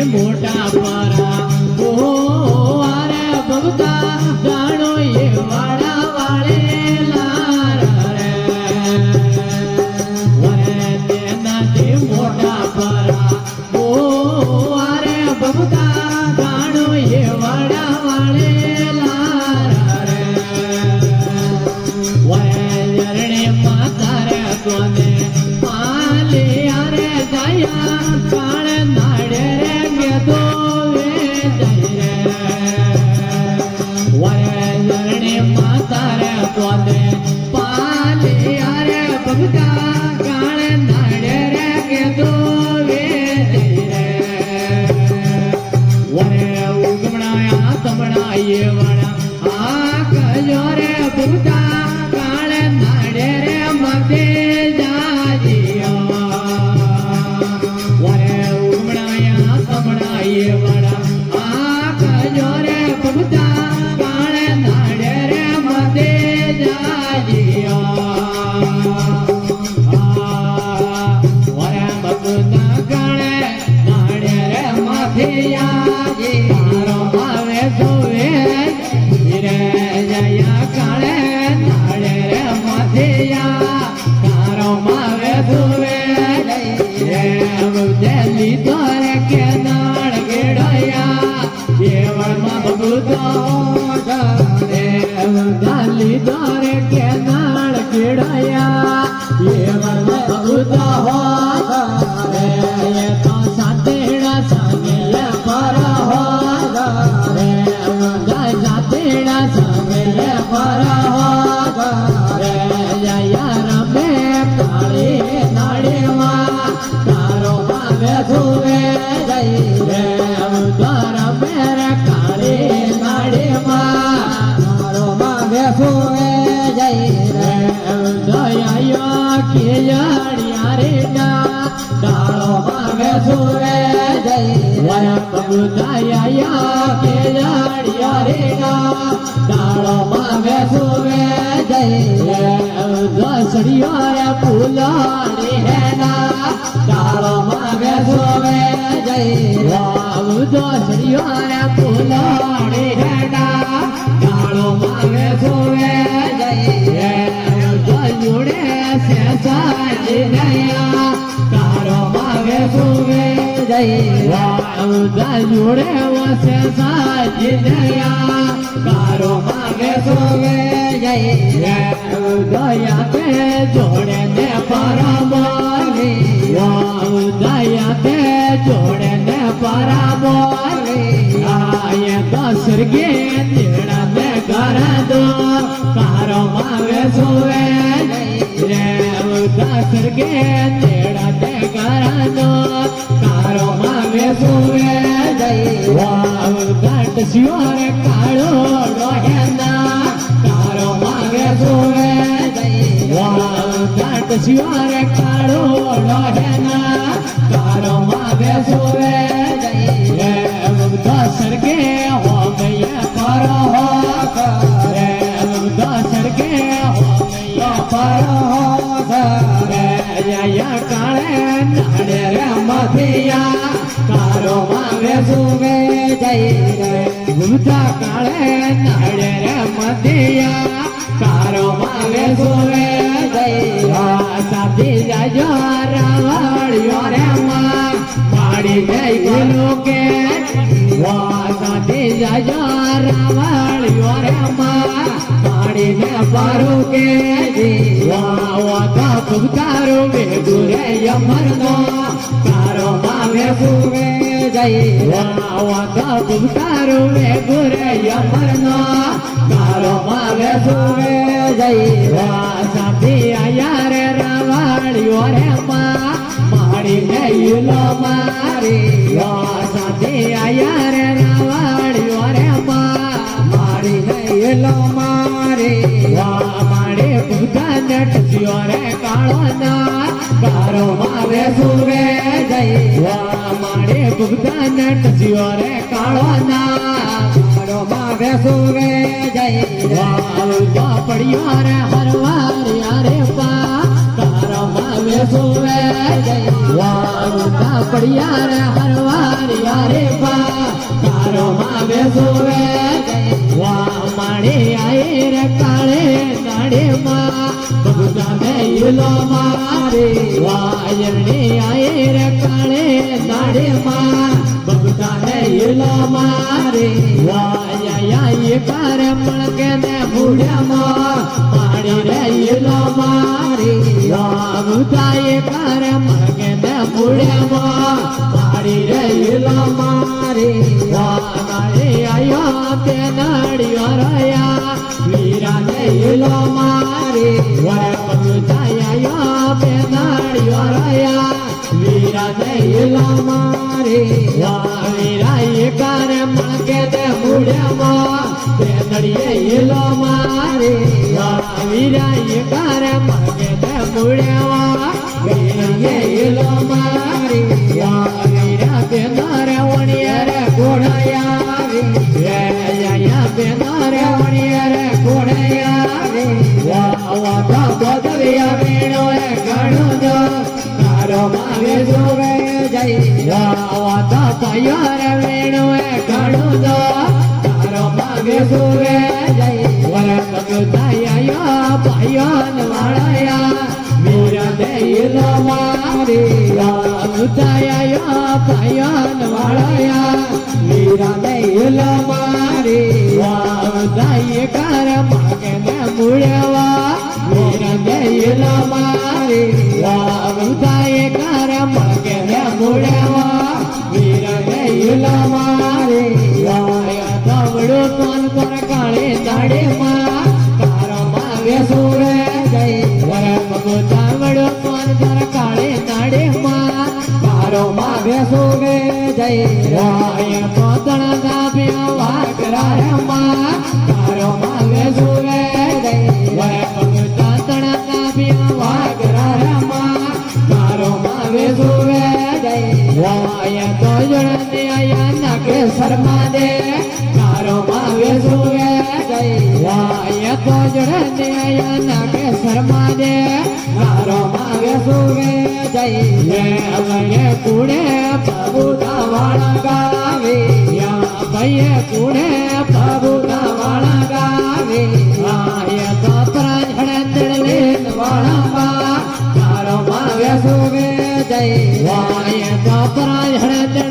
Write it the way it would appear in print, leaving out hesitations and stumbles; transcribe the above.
મોટા પરા અરે ભગતા જાણો એ વાળા વાળે તેનાથી મોટા પરા અરે ભગતા જાણો એ વાળા વાળે વરણે માતા રે કોને પાલે અરે દયા કાળ નાડે રે ગેતો વે વરણે માતા રે કોને પાલે અરે ભગતા કાળ નાડે રે ગેતો વે વરે ઉગમણાયા તમણાયે વાળા આ કજો રે ભગતા કાળ નાડે રે મતે જાજીયા વરે ઉગમણાયા તમણાયે વાળા આ કજો રે ભગતા કાળ નાડે રે મતે જાજીયા વરે ભગતા કાળ નાડે રે મતે તારો આવે જોવે રે જયા કાળે નાડે રે મથિયા તારો માવે જોવે દિલ્હી તોરે કે નાળ ગેડયા કેવળમાં ભગુતો દિલ્હી તોરે કે નાળ ગેડયા કેવળમાં ભગુતો હો તો સાતેડા સાંગે પર હો જાતેડા સાંગે પર હો જયા રમે કાળી નાળીમાં તારો માગે ધુવે જઈ રે રમે રે કાળી નાળીમાં તારો માગે ધુવે જઈ રે દયા કેળિયા રે ડાળો માગે ધુવે જઈ રે દયા કેળિયા રે ડાળો માગે ધુવે જઈ રે દસડિયો રે ફૂલાણી હેના ડાળો માગે ધોવે જઈ રામ દસડિયો રે ફૂલાણી હેના ડાળો માગે ધોવે જઈ રે જોડે સેસાજી નયા ડાળો માગે ધોવે જઈ રામ જોડે સેસાજી નયા ડાળો માગે ધોવે જઈ રે દયા તે જોડે ને પરામોલી દયા તે જોડે ને પરામોલી આયે દસરગે તેડા ને કરા દો તારો માવે જોવે રે દસરગે તેડા ને કરા દો તારો માવે જોવે વાવ ગાટ સિયોરે કાળો રોહેના તારો માગે જોવે ગાટ સિવારે કાળો લોહેના તારો માગે જોવે દસરગે હો ગયે પર હો રે દસરગે હો ગયે પર હો રે યા કાળે નાડે રે મથિયા તારો માગે જોવે જઈ રે ગુમતા કાળે નાડે રે મથિયા તારો માગે જોવે સાથી જાજો રાવળિયો રે માં પાડી જઈ ગયેલો કે સાથી જાજો રાવળિયો રે માં પાડીને પારું કે પગતારો વેગુ રે યમરનો તારો માં વેસુવે જય વાતો પગતારો વેગુ રે યમરનો તારો માં વેસુવે જય સાથી આયા રે રાવાળિયો રે માં મારી ગયેલો મારી સાથી આયા રે રાવાળિયો રે માં મારી ગયેલો મારી મારે ભૂતાને ટસ્યો રે કાળો ના તારો માં વેસુવે જય મારે ભૂતાને ટસ્યો રે કાળો ના તારો માં વેસુવે જય પડ્યો રે હરવાર યારે પા તારો માં વેસુવે જય પડ્યા રે હરવાર યારે પા તારો માં વેસુવે જય મારે આયે રે કાળે નાડે માં ભગવાને ઈલો મારે વાયરને આયે રે કાળે નાડે માં ભગવાને ઈલો મારે વાયા કાર મળકે ને ભૂડ્યામાં મારી રે ઈલો મારે વાવતાએ કાર મળકે ને ભૂડ્યામાં મારી રે ઈલો મારે વારે આયો તે નાડ્યો રયા વીરાને ઈલો મારે વરપગતાયો તે નાડ્યો રયા વીરાને ઈલો મારે વીરાએ કાર મળકે ને ભૂડ્યામાં તે નડિયે ઈલો મારે વીરાએ કાર મળકે ને ભૂડ્યામાં વીરાએ ઈલો મારે વીરા તે નારે વણિયા રે ઘોડાયા રે તે નારે વણિયા રે ઘોડાયા રે વાવા બદલિયા વેણો એ ઘણો જો તારો માગે જોવે જય વાવા પાયો રે વેણો એ ઘણો જો તારો માગે જોવે જય વર પગતાયો પાયો વાળાયા વીરા દેલો મારે ઉતાયો પાયો વાળાયા વીરા દેલો મારે ઉતાય કાર માગે ને મુળવા વીરા દેલો મારે ઉતાય કાર માગે ને મુળવા વીરા દેલો મારે તવડો કોન પર કાળે દાડે માં તારો માગે સુરે જય તાવડો કોન પર કાળે દાડે માં તારો માગે સુરે જય પોતળ ગાભ્યા વાકરા રે માં તારો માગે સુરે જય પોતળ ગાભ્યા વાકરા રે માં તારો માગે સુરે જય તો જણને આયા નાકે શર્મા દે તારો માગે સુરે જય તો જણને આયા નાકે શર્મા દે તારો માગે સુરે જય ભય કુડે પ્રભુતા વાળા ગાવે ભય કુડે પ્રભુતા વાળા ગાવે આય તો પ્રાંજળે વાળા તારો માગે સુરે જય આય તો પ્રાંજળે